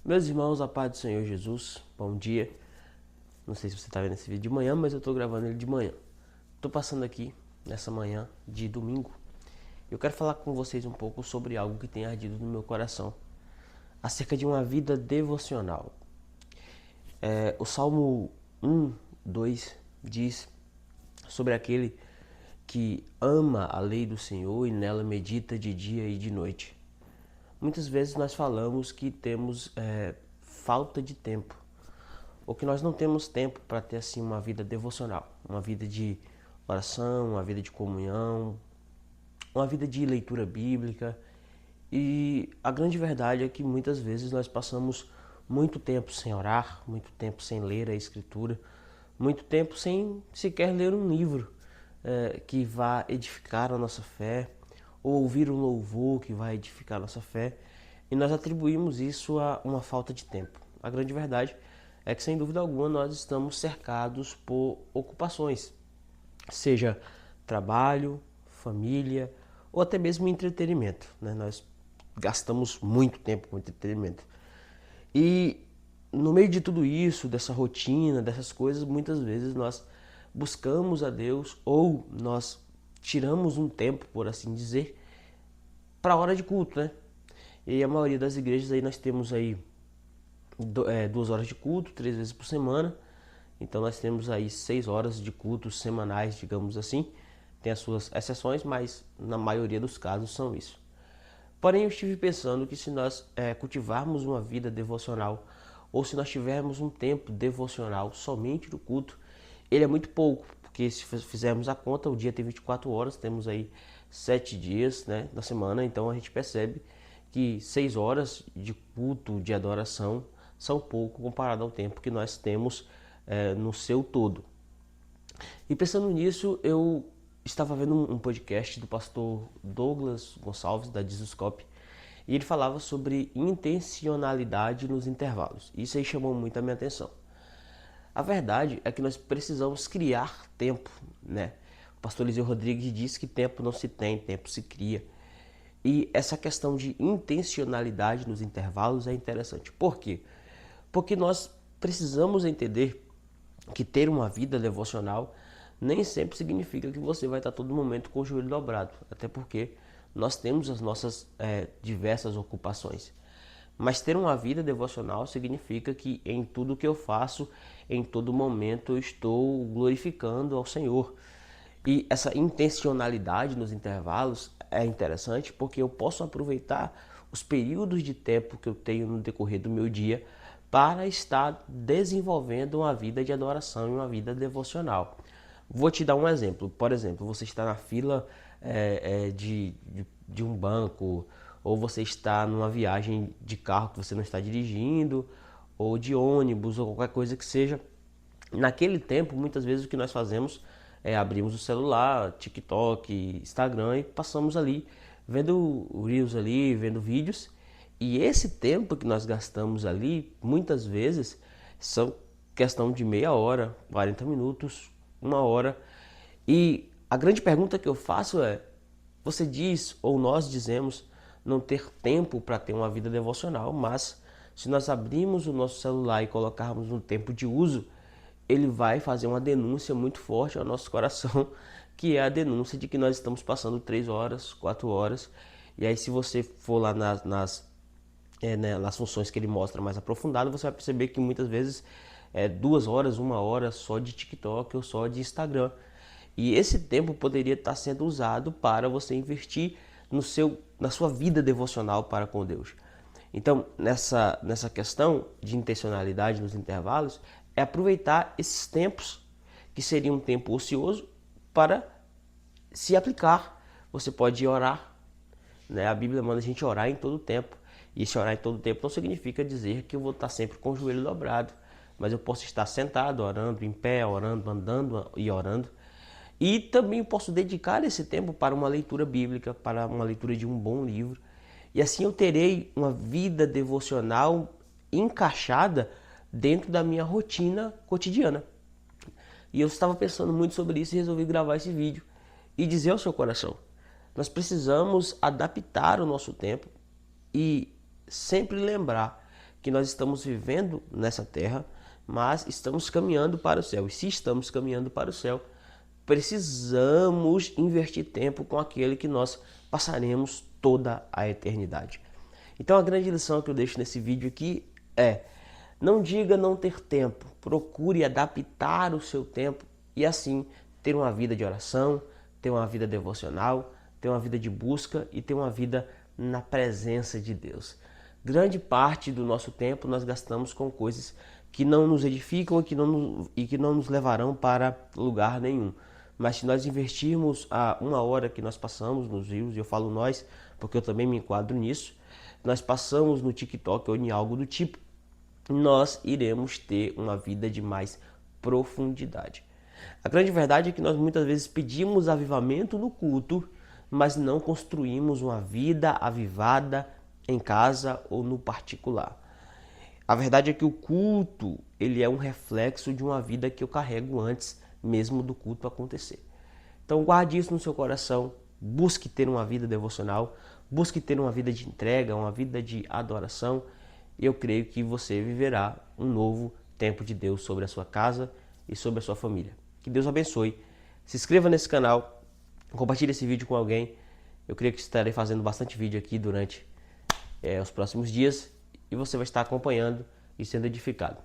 Meus irmãos, a paz do Senhor Jesus, bom dia. Não sei se você está vendo esse vídeo de manhã, mas eu estou gravando ele de manhã. Estou passando aqui nessa manhã de domingo. Eu quero falar com vocês um pouco sobre algo que tem ardido no meu coração, acerca de uma vida devocional. O Salmo 1, 2 diz sobre aquele que ama a lei do Senhor e nela medita de dia e de noite. Muitas vezes nós falamos que temos falta de tempo, ou que nós não temos tempo para ter assim uma vida devocional, uma vida de oração, uma vida de comunhão, uma vida de leitura bíblica. E a grande verdade é que muitas vezes nós passamos muito tempo sem orar, muito tempo sem ler a Escritura, muito tempo sem sequer ler um livro que vá edificar a nossa fé, ou ouvir um louvor que vai edificar a nossa fé, e nós atribuímos isso a uma falta de tempo. A grande verdade é que, sem dúvida alguma, nós estamos cercados por ocupações, seja trabalho, família ou até mesmo entretenimento, né? Nós gastamos muito tempo com entretenimento. E no meio de tudo isso, dessa rotina, dessas coisas, muitas vezes nós buscamos a Deus ou nós tiramos um tempo, por assim dizer, para a hora de culto, né? E a maioria das igrejas aí nós temos aí 2 horas de culto, 3 vezes por semana. Então nós temos aí 6 horas de cultos semanais, digamos assim. Tem as suas exceções, mas na maioria dos casos são isso. Porém, eu estive pensando que se nós cultivarmos uma vida devocional, ou se nós tivermos um tempo devocional somente do culto, ele é muito pouco, porque se fizermos a conta, o dia tem 24 horas, temos aí 7 dias, né, na semana, então a gente percebe que 6 horas de culto, de adoração, são pouco comparado ao tempo que nós temos no seu todo. E pensando nisso, eu estava vendo um podcast do pastor Douglas Gonçalves, da Jesuscope, e ele falava sobre intencionalidade nos intervalos. Isso aí chamou muito a minha atenção. A verdade é que nós precisamos criar tempo, né? O pastor Eliseu Rodrigues diz que tempo não se tem, tempo se cria. E essa questão de intencionalidade nos intervalos é interessante. Por quê? Porque nós precisamos entender que ter uma vida devocional nem sempre significa que você vai estar todo momento com o joelho dobrado, até porque nós temos as nossas diversas ocupações. Mas ter uma vida devocional significa que em tudo que eu faço, em todo momento, eu estou glorificando ao Senhor. E essa intencionalidade nos intervalos é interessante porque eu posso aproveitar os períodos de tempo que eu tenho no decorrer do meu dia para estar desenvolvendo uma vida de adoração e uma vida devocional. Vou te dar um exemplo. Por exemplo, você está na fila de um banco, ou você está numa viagem de carro que você não está dirigindo, ou de ônibus, ou qualquer coisa que seja. Naquele tempo, muitas vezes o que nós fazemos é abrimos o celular, TikTok, Instagram e passamos ali vendo Reels ali, vendo vídeos. E esse tempo que nós gastamos ali, muitas vezes, são questão de meia hora, 40 minutos, 1 hora. E a grande pergunta que eu faço é: você diz ou nós dizemos não ter tempo para ter uma vida devocional, mas se nós abrirmos o nosso celular e colocarmos no tempo de uso, ele vai fazer uma denúncia muito forte ao nosso coração, que é a denúncia de que nós estamos passando 3 horas, 4 horas. E aí, se você for lá nas funções que ele mostra mais aprofundado, você vai perceber que muitas vezes 2 horas, 1 hora só de TikTok ou só de Instagram. E esse tempo poderia estar sendo usado para você investir na sua vida devocional para com Deus. Então, nessa questão de intencionalidade nos intervalos, é aproveitar esses tempos, que seria um tempo ocioso, para se aplicar. Você pode orar, né? A Bíblia manda a gente orar em todo tempo. E esse orar em todo tempo não significa dizer que eu vou estar sempre com o joelho dobrado, mas eu posso estar sentado, orando, em pé, orando, andando e orando. E também posso dedicar esse tempo para uma leitura bíblica, para uma leitura de um bom livro. E assim eu terei uma vida devocional encaixada dentro da minha rotina cotidiana. E eu estava pensando muito sobre isso e resolvi gravar esse vídeo e dizer ao seu coração: nós precisamos adaptar o nosso tempo e sempre lembrar que nós estamos vivendo nessa terra, mas estamos caminhando para o céu. E se estamos caminhando para o céu, precisamos investir tempo com aquele que nós passaremos toda a eternidade. Então a grande lição que eu deixo nesse vídeo aqui é: não diga não ter tempo, procure adaptar o seu tempo e assim ter uma vida de oração, ter uma vida devocional, ter uma vida de busca e ter uma vida na presença de Deus. Grande parte do nosso tempo nós gastamos com coisas que não nos edificam e que não nos levarão para lugar nenhum. Mas se nós investirmos a 1 hora que nós passamos nos rios, e eu falo nós porque eu também me enquadro nisso, nós passamos no TikTok ou em algo do tipo, nós iremos ter uma vida de mais profundidade. A grande verdade é que nós muitas vezes pedimos avivamento no culto, mas não construímos uma vida avivada em casa ou no particular. A verdade é que o culto, ele é um reflexo de uma vida que eu carrego antes mesmo do culto acontecer. Então guarde isso no seu coração, busque ter uma vida devocional, busque ter uma vida de entrega, uma vida de adoração. E eu creio que você viverá um novo tempo de Deus sobre a sua casa e sobre a sua família. Que Deus abençoe. Se inscreva nesse canal, compartilhe esse vídeo com alguém. Eu creio que estarei fazendo bastante vídeo aqui durante os próximos dias e você vai estar acompanhando e sendo edificado.